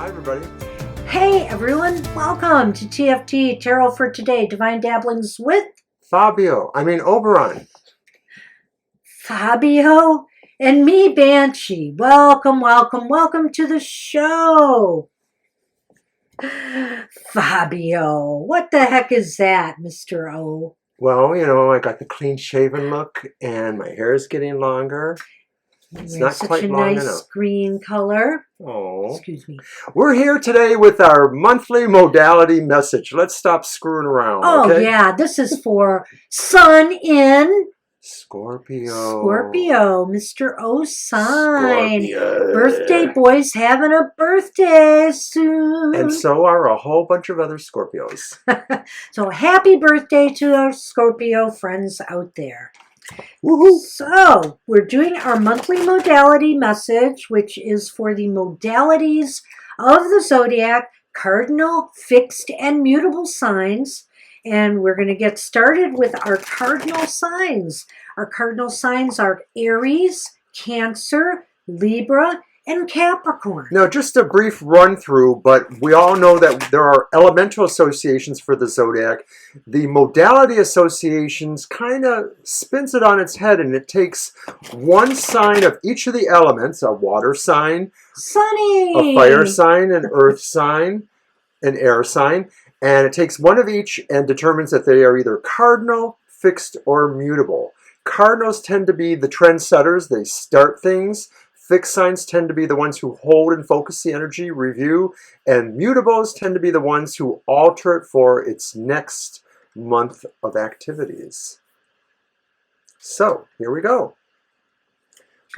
Hi, everybody. Hey, everyone. Welcome to TFT, Tarot for Today, Divine Dabblings with Oberon. Fabio and me, Banshee. Welcome, welcome, welcome to the show. Fabio, what the heck is that, Mr. O? Well, I got the clean-shaven look, and my hair is getting longer. It's not quite long enough. Such a nice green color. Oh. Excuse me. We're here today with our monthly modality message. Let's stop screwing around, Oh, okay? yeah. This is for Sun in Scorpio, Mr. O sign. Scorpio. Birthday boy's having a birthday soon. And so are a whole bunch of other Scorpios. So happy birthday to our Scorpio friends out there. Woohoo! So we're doing our monthly modality message, which is for the modalities of the zodiac, cardinal, fixed, and mutable signs. And we're going to get started with our cardinal signs. Our cardinal signs are Aries, Cancer, Libra, and Capricorn. Now, just a brief run through, but we all know that there are elemental associations for the zodiac. The modality associations kind of spins it on its head, and it takes one sign of each of the elements, a water sign, Sunny, a fire sign, an earth sign, an air sign, and it takes one of each and determines that they are either cardinal, fixed, or mutable. Cardinals tend to be the trendsetters. They start things. Fixed signs tend to be the ones who hold and focus the energy, review, and mutables tend to be the ones who alter it for its next month of activities. So, here we go.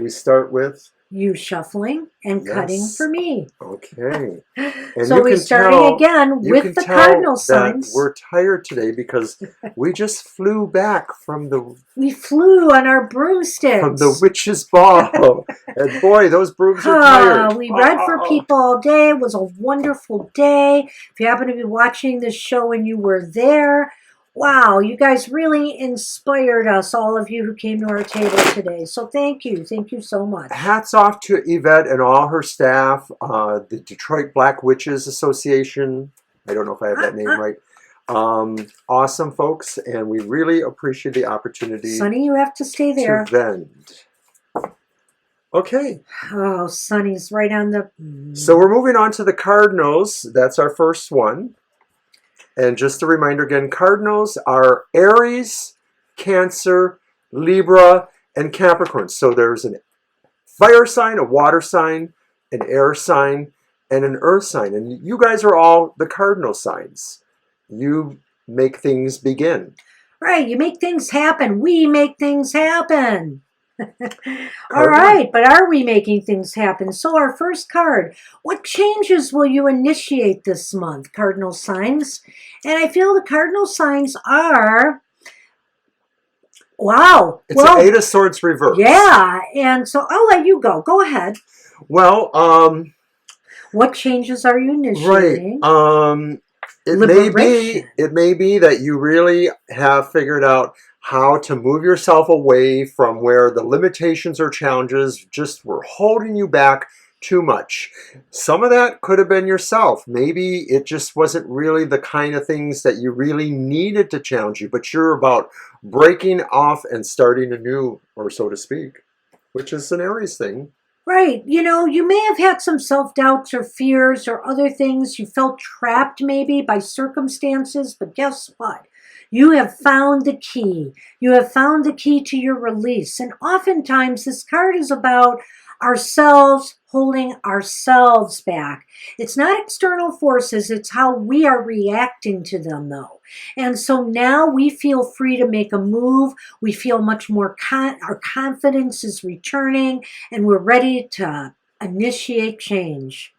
We start with you shuffling and cutting for me. Okay. And so we're starting again with the cardinal signs. We're tired today because we just flew back from we flew on our broomsticks. From the witch's ball. And boy, those brooms are tired. We read for people all day. It was a wonderful day. If you happen to be watching this show and you were there, wow, you guys really inspired us, all of you who came to our table today. So thank you. Thank you so much. Hats off to Yvette and all her staff, the Detroit Black Witches Association. I don't know if I have that name right. Awesome folks, and we really appreciate the opportunity. Sonny, you have to stay there. To vend. Okay. Oh, Sonny's right on the... So we're moving on to the Cardinals. That's our first one. And just a reminder again, Cardinals are Aries, Cancer, Libra, and Capricorn. So there's a fire sign, a water sign, an air sign, and an earth sign. And you guys are all the cardinal signs. You make things begin. Right, you make things happen. We make things happen. All right, but are we making things happen? So our first card, what changes will you initiate this month, cardinal signs? And I feel the cardinal signs are, wow. It's an Eight of Swords reverse. Yeah, and so I'll let you go. Go ahead. Well, what changes are you initiating? Right. It may be that you really have figured out how to move yourself away from where the limitations or challenges just were holding you back too much. Some of that could have been yourself. Maybe it just wasn't really the kind of things that you really needed to challenge you, but you're about breaking off and starting anew, or so to speak, which is an Aries thing. Right. You may have had some self-doubts or fears or other things. You felt trapped maybe by circumstances, but guess what? You have found the key. You have found the key to your release. And oftentimes this card is about ourselves holding ourselves back. It's not external forces. It's how we are reacting to them, though. And so now we feel free to make a move. We feel much more, our confidence is returning, and we're ready to initiate change.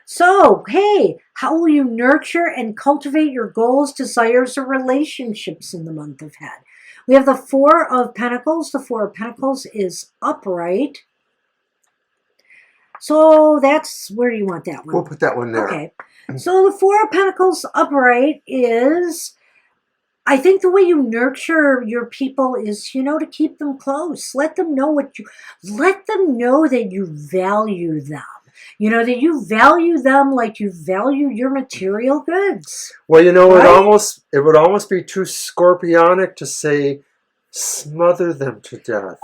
So, hey, how will you nurture and cultivate your goals, desires, or relationships in the month ahead? We have the Four of Pentacles. The Four of Pentacles is upright. So that's, where do you want that one? We'll put that one there. Okay. So the Four of Pentacles upright is, I think the way you nurture your people is, to keep them close. Let them know that you value them. that you value them like you value your material goods. Well, Right? it would almost be too scorpionic to say smother them to death.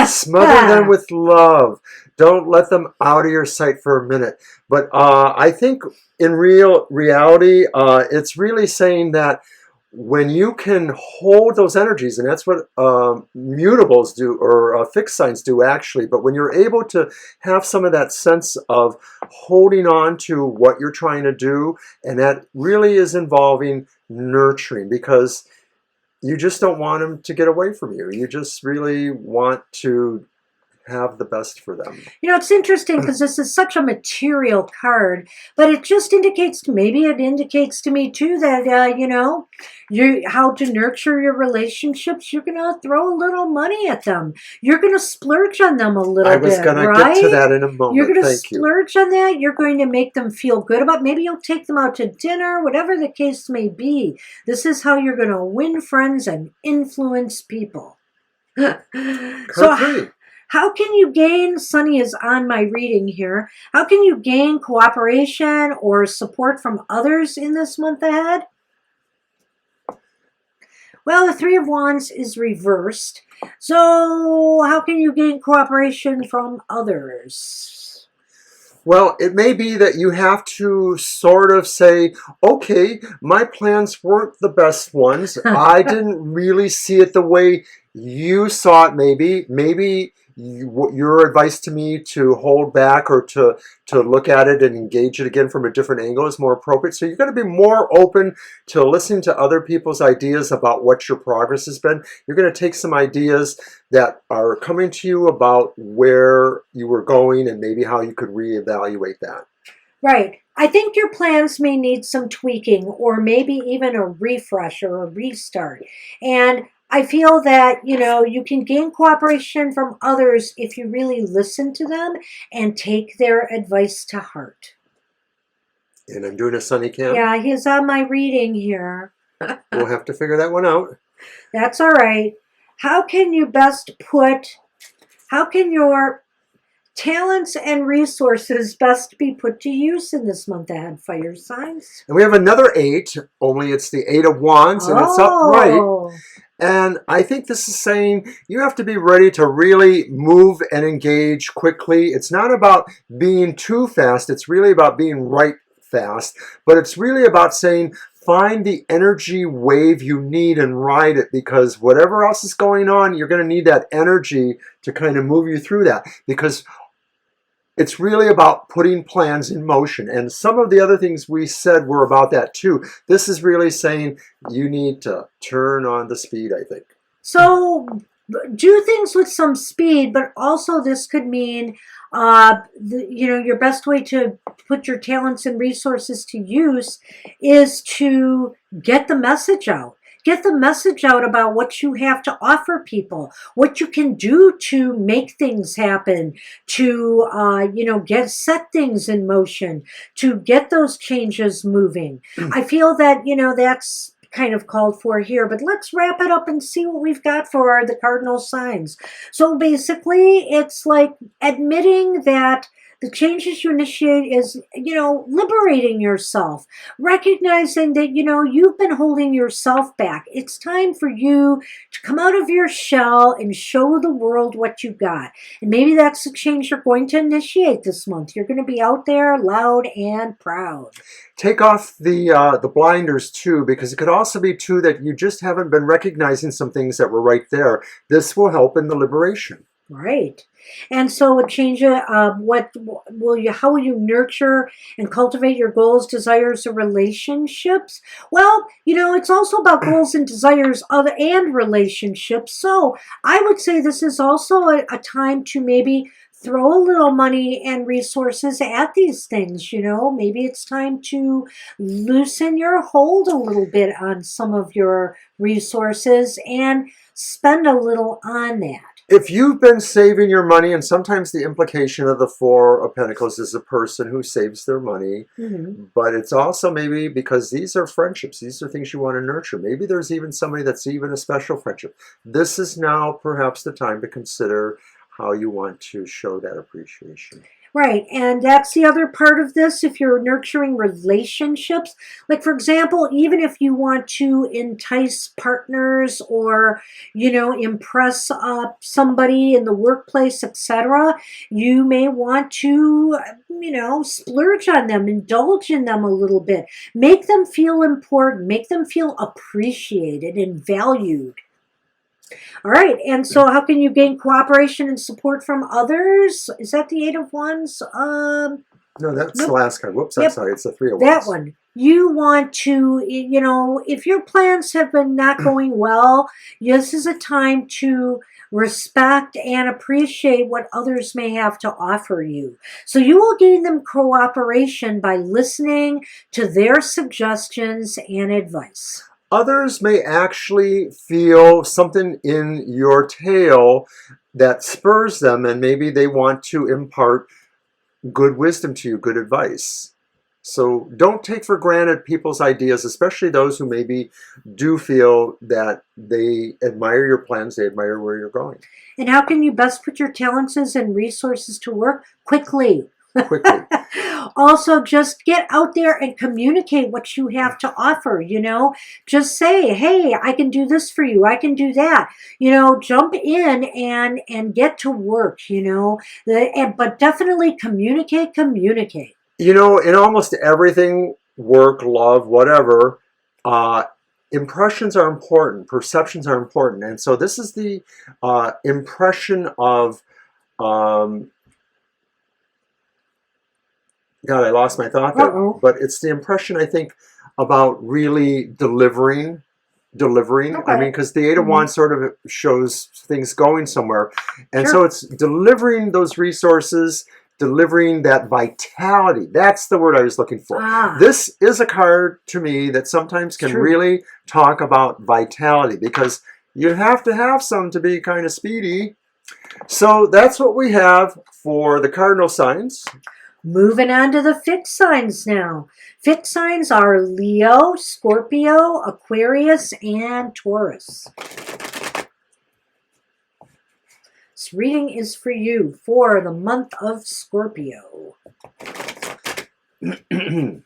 Smother them with love. Don't let them out of your sight for a minute. But I think in reality, it's really saying that when you can hold those energies, and that's what mutables do, or fixed signs do actually, but when you're able to have some of that sense of holding on to what you're trying to do, and that really is involving nurturing, because you just don't want them to get away from you. You just really want to have the best for them. It's interesting because this is such a material card, but it just indicates, maybe it indicates to me too that, how to nurture your relationships. You're going to throw a little money at them. You're going to splurge on them a little I bit, was going to right? get to that in a moment. You're going to Thank you. splurge on that. You're going to make them feel good about, maybe you'll take them out to dinner, whatever the case may be. This is how you're going to win friends and influence people. Card So, 3. how can you gain, Sunny is on my reading here, how can you gain cooperation or support from others in this month ahead? Well, the Three of Wands is reversed. So how can you gain cooperation from others? Well, it may be that you have to sort of say, okay, my plans weren't the best ones. I didn't really see it the way you saw it, maybe. Maybe your advice to me to hold back or to look at it and engage it again from a different angle is more appropriate. So you're going to be more open to listening to other people's ideas about what your progress has been. You're going to take some ideas that are coming to you about where you were going and maybe how you could reevaluate that. Right. I think your plans may need some tweaking or maybe even a refresh or a restart. And I feel that, you can gain cooperation from others if you really listen to them and take their advice to heart. And I'm doing a Sunny Cam. Yeah, he's on my reading here. We'll have to figure that one out. That's all right. How can your talents and resources best be put to use in this month ahead, fire signs? And we have another 8, only it's the 8 of Wands, and it's upright. And I think this is saying you have to be ready to really move and engage quickly. It's not about being too fast. It's really about being right fast. But it's really about saying, find the energy wave you need and ride it, because whatever else is going on, you're going to need that energy to kind of move you through that, because it's really about putting plans in motion. And some of the other things we said were about that too. This is really saying you need to turn on the speed, I think. So do things with some speed, but also this could mean, your best way to put your talents and resources to use is to get the message out. Get the message out about what you have to offer people, what you can do to make things happen, to, set things in motion, to get those changes moving. I feel that, that's kind of called for here, but let's wrap it up and see what we've got for the cardinal signs. So basically, it's like admitting that the changes you initiate is, liberating yourself, recognizing that, you've been holding yourself back. It's time for you to come out of your shell and show the world what you got. And maybe that's the change you're going to initiate this month. You're going to be out there loud and proud. Take off the blinders too, because it could also be too that you just haven't been recognizing some things that were right there. This will help in the liberation. Right. And so a change, how will you nurture and cultivate your goals, desires, or relationships? Well, it's also about goals and desires and relationships. So I would say this is also a time to maybe throw a little money and resources at these things. Maybe it's time to loosen your hold a little bit on some of your resources and spend a little on that. If you've been saving your money, and sometimes the implication of the Four of Pentacles is a person who saves their money, but it's also maybe because these are friendships. These are things you want to nurture. Maybe there's even somebody that's even a special friendship. This is now perhaps the time to consider how you want to show that appreciation. Right. And that's the other part of this. If you're nurturing relationships, like for example, even if you want to entice partners or, impress somebody in the workplace, etc., you may want to, splurge on them, indulge in them a little bit, make them feel important, make them feel appreciated and valued. All right. And so how can you gain cooperation and support from others? Is that the Eight of Wands? No, that's Nope. the last card. Whoops, I'm Yep. sorry. It's the Three of That Wands. one. You want to, if your plans have been not going well, this is a time to respect and appreciate what others may have to offer you. So you will gain them cooperation by listening to their suggestions and advice. Others may actually feel something in your tale that spurs them, and maybe they want to impart good wisdom to you, good advice. So don't take for granted people's ideas, especially those who maybe do feel that they admire your plans, they admire where you're going. And how can you best put your talents and resources to work? Quickly. Quickly. Also, just get out there and communicate what you have to offer. Just say, hey, I can do this for you, I can do that. Jump in and get to work. But definitely communicate. In almost everything, work, love, whatever, impressions are important, perceptions are important. And so this is the impression of God, I lost my thought there. Uh-oh. But it's the impression, I think, about really delivering. Okay. I mean, because the Eight of Wands sort of shows things going somewhere. And Sure. so it's delivering those resources, delivering that vitality. That's the word I was looking for. This is a card to me that sometimes can really talk about vitality, because you have to have some to be kind of speedy. So that's what we have for the cardinal signs. Moving on to the fixed signs now. Fixed signs are Leo, Scorpio, Aquarius, and Taurus. This reading is for you for the month of Scorpio. And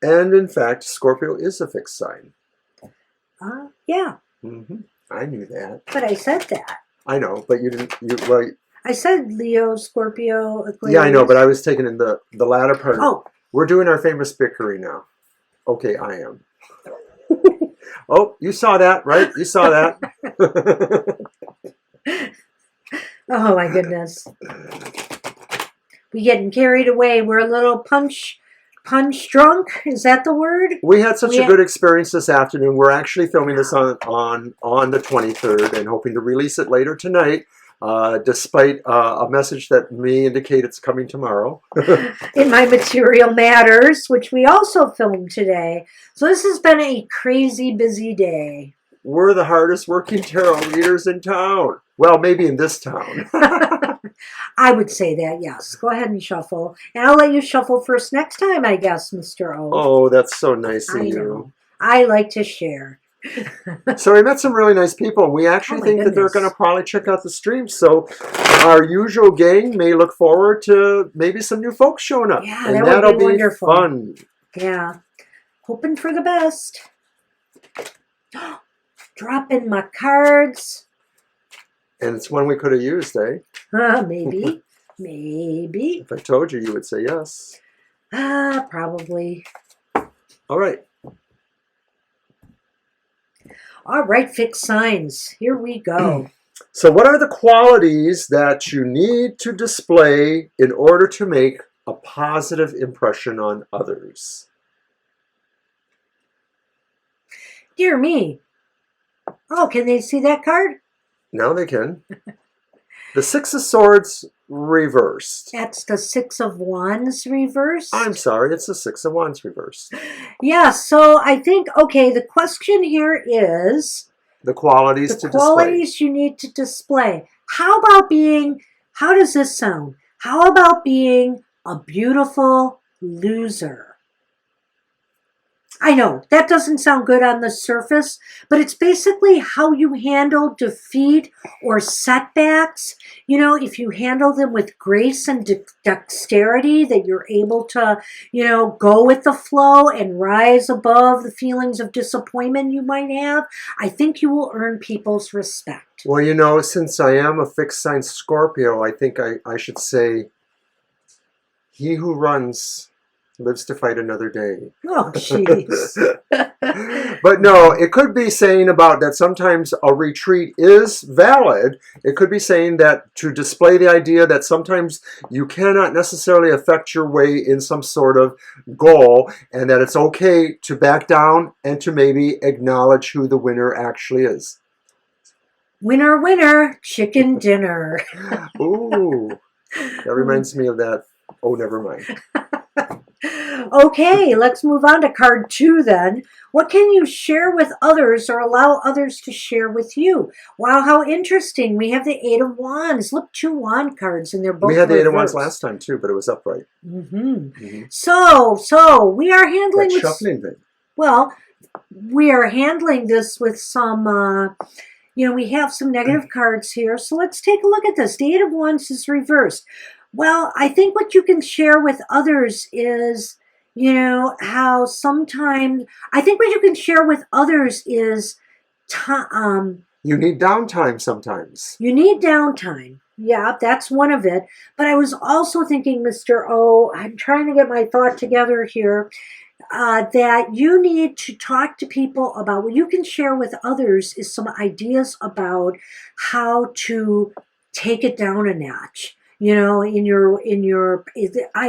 in fact, Scorpio is a fixed sign. Yeah. I knew that. But I said that. I know, but you didn't. I said Leo, Scorpio, Aquarius. Yeah, I know, but I was taking in the latter part. Oh. We're doing our famous bickering now. Okay, I am. Oh, you saw that, right? You saw that. Oh, my goodness. We getting carried away. We're a little punch drunk. Is that the word? We had such a good experience this afternoon. We're actually filming this on the 23rd and hoping to release it later tonight, despite a message that may indicate it's coming tomorrow. In my Material Matters, which we also filmed today. So this has been a crazy busy day. We're the hardest working tarot readers in town. Well, maybe in this town. I would say that, yes. Go ahead and shuffle. And I'll let you shuffle first next time, I guess, Mr. O. Oh, that's so nice of you. Know. I like to share. So we met some really nice people. We actually think that they're going to probably check out the stream. So our usual gang may look forward to maybe some new folks showing up. Yeah, and that'll be wonderful. Fun. Yeah. Hoping for the best. Dropping my cards. And it's one we could have used, eh? Maybe. Maybe. If I told you, you would say yes. Probably. All right. All right, fixed signs. Here we go. So what are the qualities that you need to display in order to make a positive impression on others? Dear me. Oh, can they see that card? Now they can. The Six of Swords reversed. That's the Six of Wands reversed? I'm sorry, it's the Six of Wands reversed. Yeah, so I think, okay, the question here is... The qualities to display. The qualities you need to display. How does this sound? How about being a beautiful loser? I know that doesn't sound good on the surface, but it's basically how you handle defeat or setbacks. If you handle them with grace and dexterity, that you're able to, go with the flow and rise above the feelings of disappointment you might have, I think you will earn people's respect. Well, since I am a fixed sign Scorpio, I think I should say, he who runs lives to fight another day. Oh, jeez. But no, it could be saying about that sometimes a retreat is valid. It could be saying that to display the idea that sometimes you cannot necessarily affect your way in some sort of goal, and that it's okay to back down and to maybe acknowledge who the winner actually is. Winner, winner, chicken dinner. Ooh, that reminds me of that. Oh, never mind. Okay, let's move on to card 2 then. What can you share with others or allow others to share with you? Wow, how interesting. We have the 8 of Wands. Look, 2 wand cards, and they're both We had the 8 of reversed. Wands last time too, but it was upright. So we are handling That with, shuffling thing. well, we are handling this with some, we have some negative cards here. So let's take a look at this. The 8 of Wands is reversed. Well, I think what you can share with others is, how sometimes, I think what you can share with others is, you need downtime sometimes. You need downtime. Yeah, that's one of it. But I was also thinking, Mr. O, I'm trying to get my thought together here, that you need to talk to people about what you can share with others is some ideas about how to take it down a notch. I'm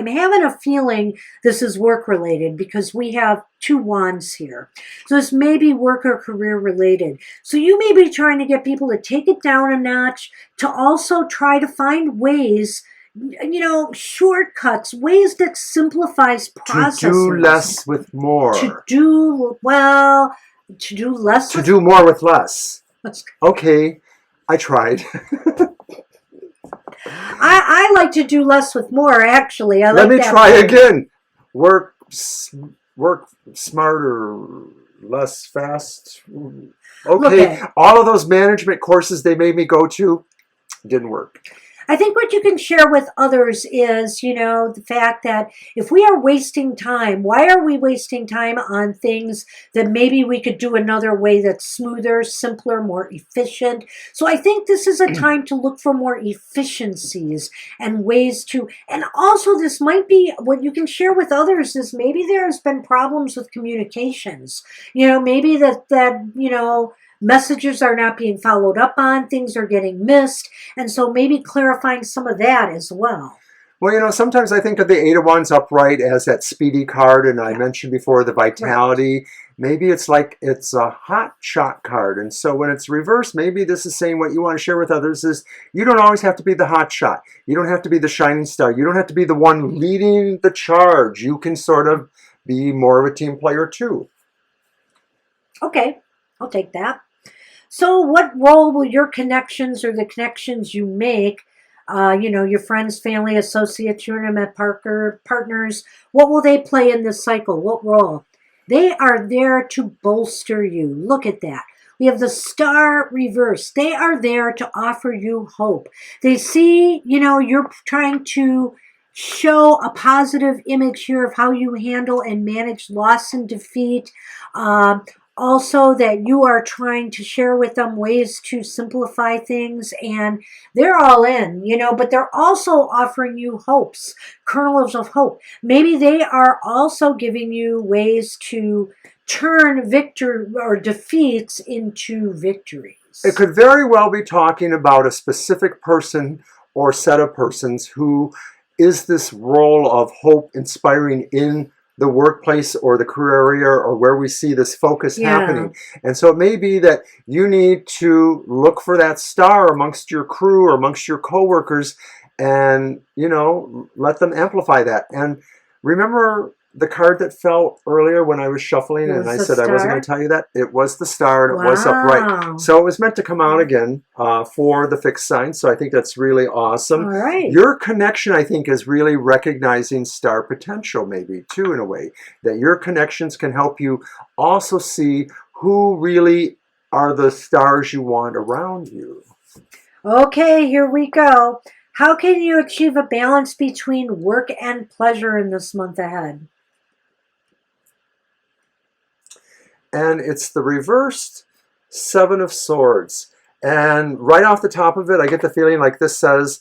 having a feeling this is work related because we have 2 wands here. So this may be work or career related. So you may be trying to get people to take it down a notch, to also try to find ways, shortcuts, ways that simplifies processes. To do less with more. To do less. To do more with less. Okay, I tried. I like to do less with more, actually. Let me try again. Work smarter, less fast. Okay, all of those management courses they made me go to didn't work. I think what you can share with others is, the fact that if we are wasting time, why are we wasting time on things that maybe we could do another way that's smoother, simpler, more efficient? So I think this is a time to look for more efficiencies and ways to, and also this might be, what you can share with others is maybe there's been problems with communications. Maybe that messages are not being followed up on, things are getting missed, and so maybe clarifying some of that as well. Well, sometimes I think of the 8 of Wands upright as that speedy card, and I mentioned before the vitality. Right. Maybe it's like it's a hot shot card, and so when it's reversed, maybe this is saying what you want to share with others is you don't always have to be the hot shot. You don't have to be the shining star. You don't have to be the one leading the charge. You can sort of be more of a team player too. Okay, I'll take that. So what role will your connections or the connections you make, your friends, family, associates, your intimate partners, what will they play in this cycle? What role? They are there to bolster you. Look at that. We have the star reversed. They are there to offer you hope. They see, you're trying to show a positive image here of how you handle and manage loss and defeat. Also that you are trying to share with them ways to simplify things, and they're all in, but they're also offering you hopes, kernels of hope. Maybe they are also giving you ways to turn victory or defeats into victories. It could very well be talking about a specific person or set of persons who is this role of hope inspiring in the workplace or the career area or where we see this focus happening. And so it may be that you need to look for that star amongst your crew or amongst your coworkers and, let them amplify that. And remember the card that fell earlier when I was shuffling, and I said I wasn't going to tell you that? It was the star, and it was upright. So it was meant to come out again for the fixed sign, so I think that's really awesome. All right. Your connection, I think, is really recognizing star potential, maybe, too, in a way. That your connections can help you also see who really are the stars you want around you. Okay, here we go. How can you achieve a balance between work and pleasure in this month ahead? And it's the reversed Seven of Swords. And right off the top of it, I get the feeling like this says,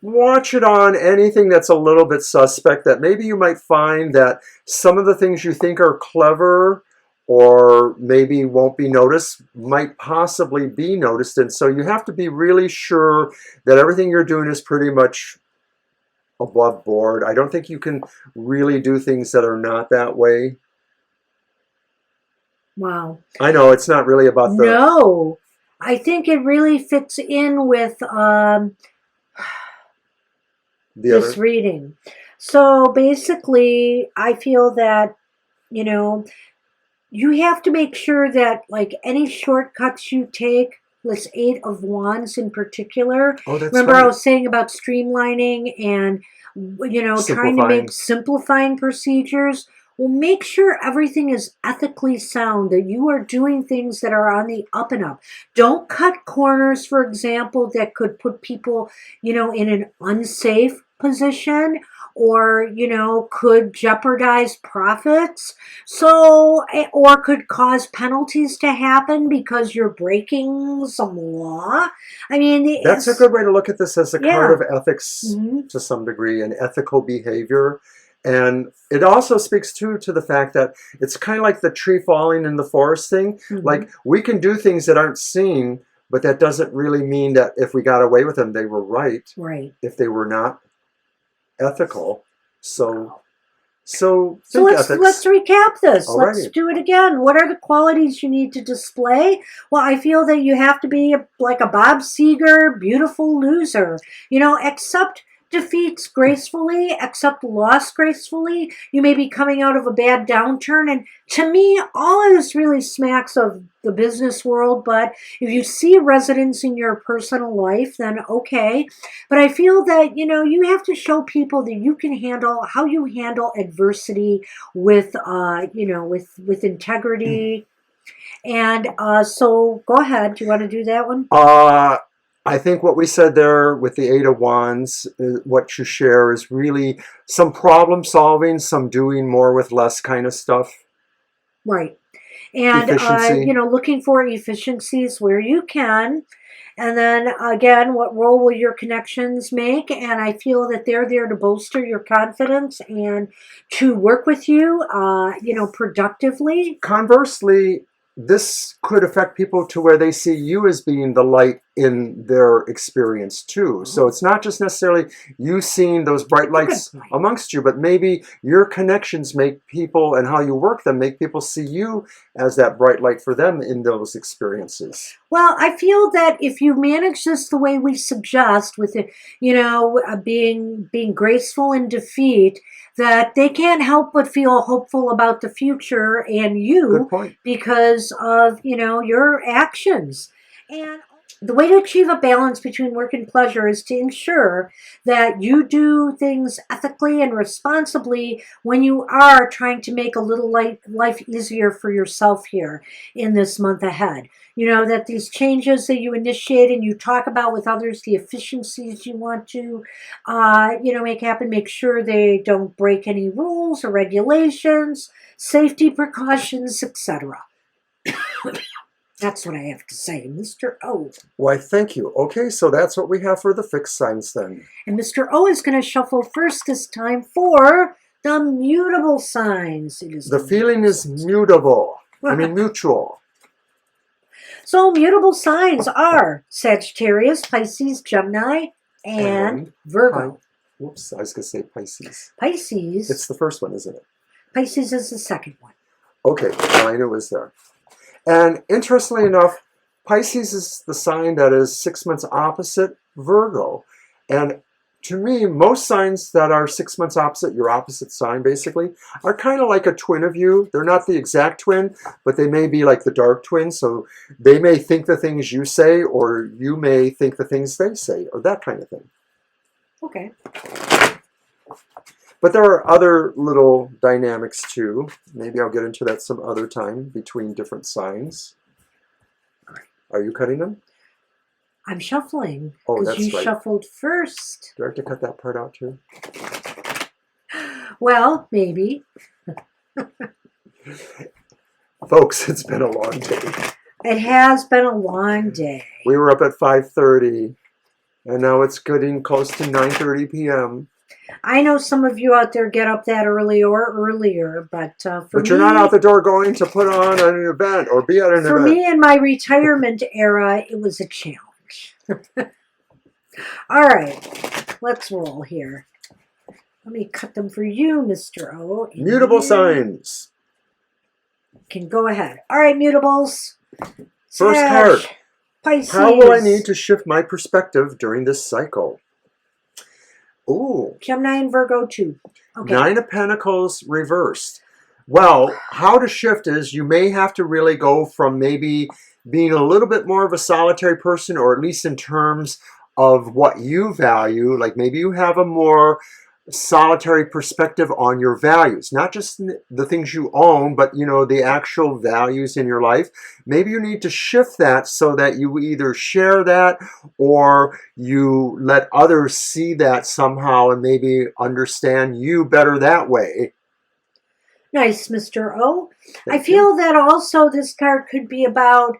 watch it on anything that's a little bit suspect, that maybe you might find that some of the things you think are clever or maybe won't be noticed might possibly be noticed. And so you have to be really sure that everything you're doing is pretty much above board. I don't think you can really do things that are not that way. Wow. I know it's not really about the... No, I think it really fits in with this reading. So basically, I feel that, you know, you have to make sure that, like, any shortcuts you take, this Eight of Wands in particular. Oh, that's remember right. I was saying about streamlining and, you know, trying to make simplifying procedures. Well, make sure everything is ethically sound, that you are doing things that are on the up and up. Don't cut corners, for example, that could put people, you know, in an unsafe position, or, you know, could jeopardize profits. So, or could cause penalties to happen because you're breaking some law. I mean, that's a good way to look at this, as a card of ethics to some degree, and ethical behavior. And it also speaks to the fact that it's kind of like the tree falling in the forest thing. Like, we can do things that aren't seen, but that doesn't really mean that if we got away with them, they were right. Right. If they were not ethical. So let's recap this. Alrighty. Let's do it again. What are the qualities you need to display? Well, I feel that you have to be like a Bob Seger, beautiful loser. You know, accept defeats gracefully, accept loss gracefully. You may be coming out of a bad downturn, and to me, all of this really smacks of the business world. But if you see resonance in your personal life, then okay. But I feel that, you know, you have to show people that you can handle, how you handle adversity with, you know, with integrity. And so go ahead. Do you want to do that one? I think what we said there with the Eight of Wands, what you share is really some problem solving, some doing more with less kind of stuff. Right. And, you know, looking for efficiencies where you can. And then, again, what role will your connections make? And I feel that they're there to bolster your confidence and to work with you, you know, productively. Conversely, this could affect people to where they see you as being the light in their experience too. So it's not just necessarily you seeing those bright lights amongst you, but maybe your connections make people, and how you work them, make people see you as that bright light for them in those experiences. Well, I feel that if you manage this the way we suggest, with it, you know, being graceful in defeat, that they can't help but feel hopeful about the future and you, because of, you know, your actions. And the way to achieve a balance between work and pleasure is to ensure that you do things ethically and responsibly when you are trying to make a little life easier for yourself here in this month ahead. You know, that these changes that you initiate and you talk about with others, the efficiencies you want to, you know, make happen, make sure they don't break any rules or regulations, safety precautions, etc. That's what I have to say, Mr. O. Why, thank you. Okay, so that's what we have for the fixed signs then. And Mr. O is going to shuffle first this time for the mutable signs. The feeling is mutable. I mean, mutual. So mutable signs are Sagittarius, Pisces, Gemini, and Virgo. Whoops, I was going to say Pisces. Pisces. It's the first one, isn't it? Pisces is the second one. Okay, I knew it was there. And interestingly enough, Pisces is the sign that is 6 months opposite Virgo. And to me, most signs that are 6 months opposite, your opposite sign basically, are kind of like a twin of you. They're not the exact twin, but they may be like the dark twin. So they may think the things you say, or you may think the things they say, or that kind of thing. Okay. But there are other little dynamics too. Maybe I'll get into that some other time between different signs. Are you cutting them? I'm shuffling. Oh, because that's you right. shuffled first. Do I have to cut that part out too? Well, maybe. Folks, it's been a long day. It has been a long day. We were up at 5:30, and now it's getting close to 9:30 p.m. I know some of you out there get up that early or earlier, but But you're not out the door going to put on an event or be at an event. For me, in my retirement era, it was a challenge. All right, let's roll here. Let me cut them for you, Mr. O. Mutable signs. Can go ahead. All right, mutables. First card. Pisces. How will I need to shift my perspective during this cycle? Ooh. Gemini and Virgo too. Okay. 9 of Pentacles reversed. Well, how to shift is you may have to really go from maybe being a little bit more of a solitary person, or at least in terms of what you value. Like maybe you have a more solitary perspective on your values, not just the things you own, but you know, the actual values in your life. Maybe you need to shift that so that you either share that or you let others see that somehow and maybe understand you better that way. Nice, Mr. O. I feel that also this card could be about,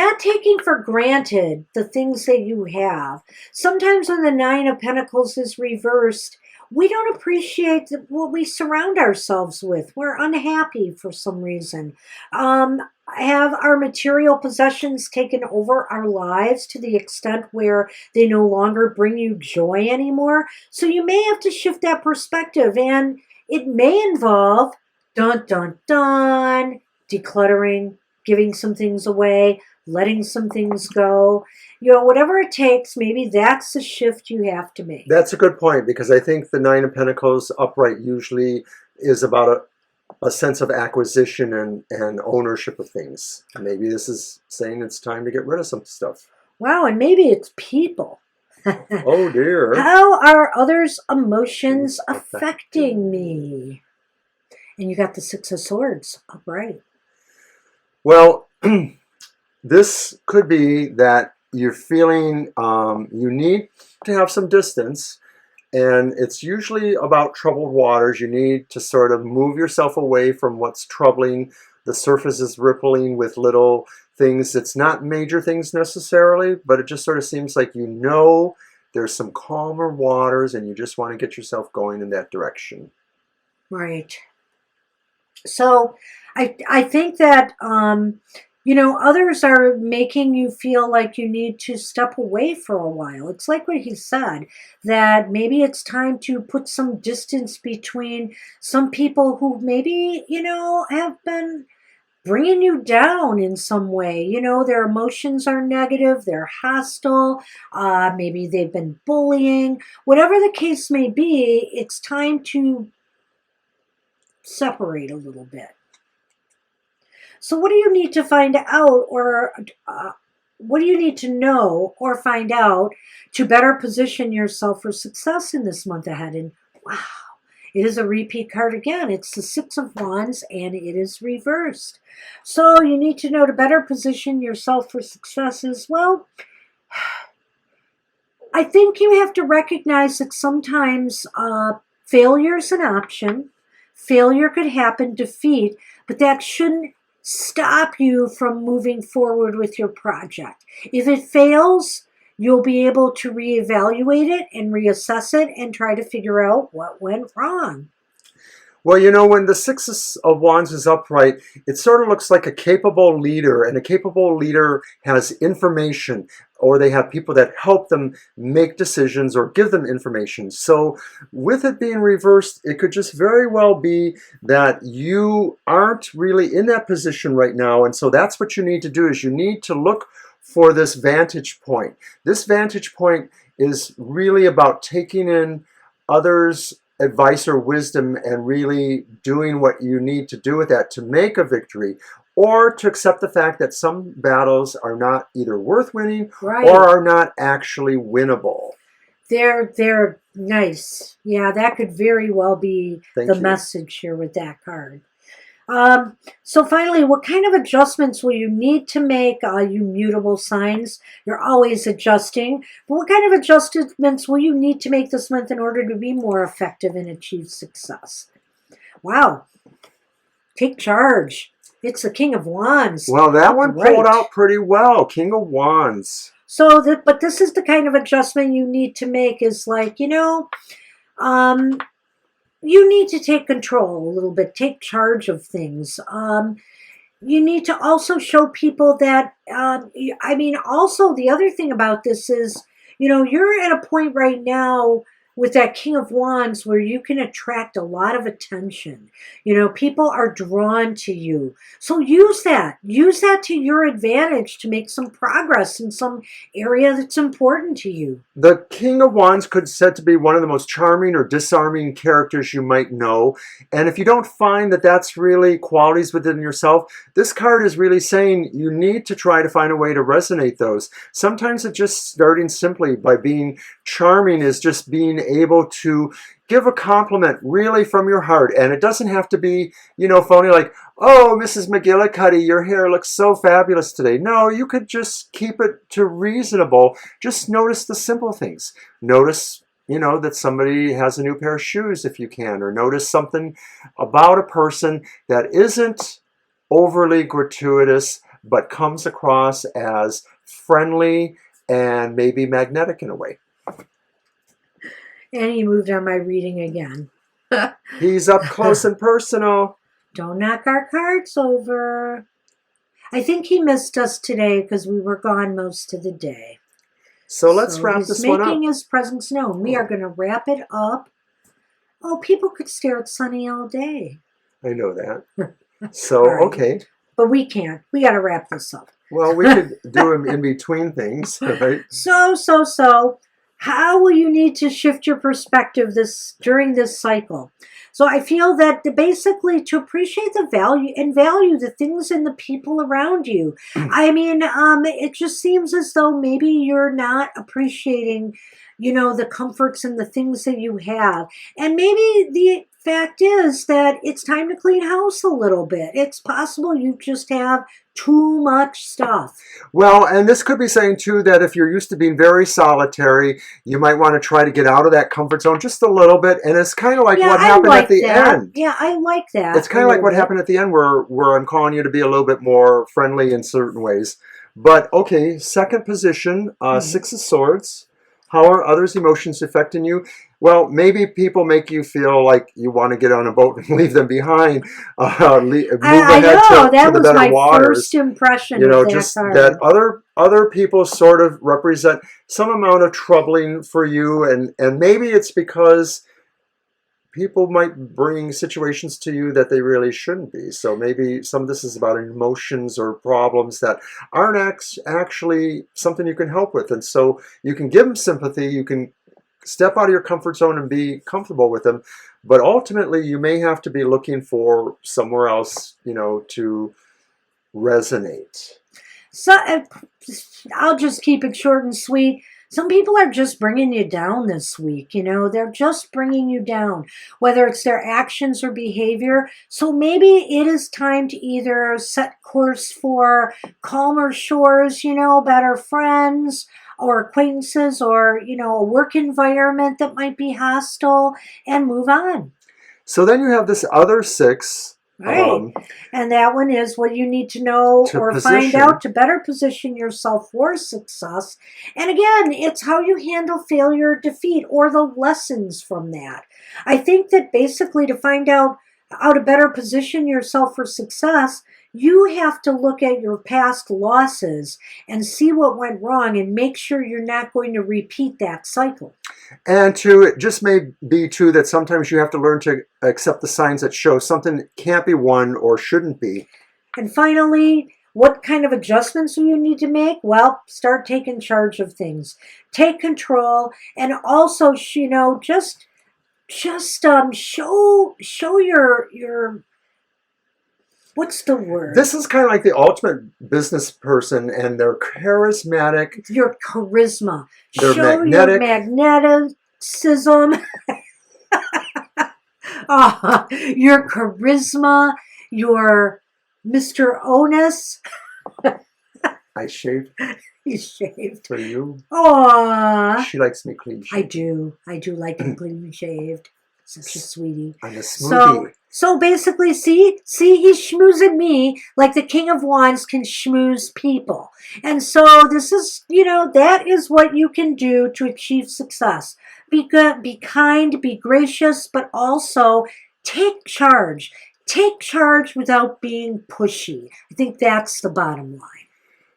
not taking for granted the things that you have. Sometimes when the 9 of Pentacles is reversed, we don't appreciate what we surround ourselves with. We're unhappy for some reason. Have our material possessions taken over our lives to the extent where they no longer bring you joy anymore? So you may have to shift that perspective, and it may involve, dun, dun, dun, decluttering, giving some things away, letting some things go. Whatever it takes, maybe that's the shift you have to make. That's a good point, because I think the 9 of Pentacles upright usually is about a sense of acquisition and ownership of things. Maybe this is saying it's time to get rid of some stuff. Wow, and maybe it's people. Oh dear. How are others' emotions affecting me? And you got the 6 of Swords upright. Well, this could be that you're feeling you need to have some distance, and it's usually about troubled waters. You need to sort of move yourself away from what's troubling. The surface is rippling with little things. It's not major things necessarily, but it just sort of seems like there's some calmer waters and you just want to get yourself going in that direction. Right. So I think that, others are making you feel like you need to step away for a while. It's like what he said, that maybe it's time to put some distance between some people who maybe, have been bringing you down in some way. Their emotions are negative, they're hostile, maybe they've been bullying. Whatever the case may be, it's time to separate a little bit. So what do you need to find out, or what do you need to know or find out to better position yourself for success in this month ahead? And wow, it is a repeat card again. It's the 6 of Wands and it is reversed. So you need to know to better position yourself for success as well. I think you have to recognize that sometimes failure is an option. Failure could happen, defeat, but that shouldn't stop you from moving forward with your project. If it fails, you'll be able to reevaluate it and reassess it and try to figure out what went wrong. Well, when the 6 of Wands is upright, it sort of looks like a capable leader, and a capable leader has information, or they have people that help them make decisions or give them information. So with it being reversed, it could just very well be that you aren't really in that position right now. And so that's what you need to do, is you need to look for this vantage point. This vantage point is really about taking in others' advice or wisdom and really doing what you need to do with that to make a victory, or to accept the fact that some battles are not either worth winning Right. or are not actually winnable. They're nice. Yeah, that could very well be Thank the you. message here with that card. So finally, what kind of adjustments will you need to make, you mutable signs? You're always adjusting. But what kind of adjustments will you need to make this month in order to be more effective and achieve success? Wow. Take charge. It's the King of Wands. Well, that one Right. pulled out pretty well. King of Wands. So, but this is the kind of adjustment you need to make is like, you need to take control a little bit, take charge of things. You need to also show people that, also the other thing about this is, you're at a point right now with that King of Wands where you can attract a lot of attention. People are drawn to you. So use that to your advantage to make some progress in some area that's important to you. The King of Wands could be said to be one of the most charming or disarming characters you might know. And if you don't find that that's really qualities within yourself, this card is really saying you need to try to find a way to resonate those. Sometimes it's just starting simply by being charming is just being able to give a compliment really from your heart. And it doesn't have to be, phony like, oh, Mrs. McGillicuddy, your hair looks so fabulous today. No, you could just keep it to reasonable. Just notice the simple things. Notice, that somebody has a new pair of shoes if you can, or notice something about a person that isn't overly gratuitous, but comes across as friendly and maybe magnetic in a way. And he moved on my reading again. He's up close and personal. Don't knock our cards over. I think he missed us today because we were gone most of the day. So let's wrap this one up. He's making his presence known. We are going to wrap it up. Oh, people could stare at Sunny all day. I know that. So, Right. okay. But we can't. We got to wrap this up. Well, we could do them in between things, right? So, how will you need to shift your perspective during this cycle? So I feel that basically to appreciate the value the things and the people around you. It just seems as though maybe you're not appreciating, the comforts and the things that you have. And maybe the fact is that it's time to clean house a little bit. It's possible you just have too much stuff. Well, and this could be saying too that if you're used to being very solitary, you might want to try to get out of that comfort zone just a little bit. And it's kind of like what happened at the end. Yeah, I like that. It's kind of like what happened at the end where I'm calling you to be a little bit more friendly in certain ways. But okay, second position, Six of Swords. How are others' emotions affecting you? Well, maybe people make you feel like you want to get on a boat and leave them behind. Move ahead to that the was better my waters. First impression. Of that just card. that other people sort of represent some amount of troubling for you, and maybe it's because people might bring situations to you that they really shouldn't be. So maybe some of this is about emotions or problems that aren't actually something you can help with. And so you can give them sympathy, you can step out of your comfort zone and be comfortable with them. But ultimately, you may have to be looking for somewhere else, to resonate. So I'll just keep it short and sweet. Some people are just bringing you down this week, they're just bringing you down, whether it's their actions or behavior. So maybe it is time to either set course for calmer shores, better friends or acquaintances, or, a work environment that might be hostile, and move on. So then you have this other six. Right. And that one is what you need to know or find out to better position yourself for success. And again, it's how you handle failure or defeat or the lessons from that. I think that basically to find out how to better position yourself for success, you have to look at your past losses and see what went wrong and make sure you're not going to repeat that cycle. And it just may be too that sometimes you have to learn to accept the signs that show something can't be won or shouldn't be. And finally, What kind of adjustments do you need to make? Well, start taking charge of things. Take control, and also, just show your what's the word? This is kind of like the ultimate business person, and they're charismatic. Your charisma. They're show magnetic. your magneticism. Your charisma, your Mr. Onus. I shaved He shaved. for you. Aww. She likes me clean shaved. I do like him clean shaved. Such a sweetie. I'm a smoothie. So basically, see, he's schmoozing me like the King of Wands can schmooze people. And so this is, that is what you can do to achieve success. Be good, be kind, be gracious, but also take charge. Take charge without being pushy. I think that's the bottom line.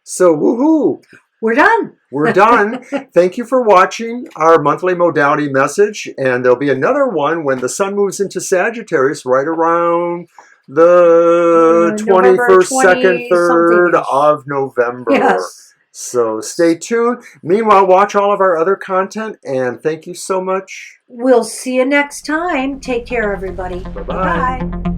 So, woohoo! We're done. We're done. Thank you for watching our monthly modality message. And there'll be another one when the sun moves into Sagittarius right around the 21st, 2nd, 3rd of November. Yes. So stay tuned. Meanwhile, watch all of our other content. And thank you so much. We'll see you next time. Take care, everybody. Bye-bye. Bye-bye.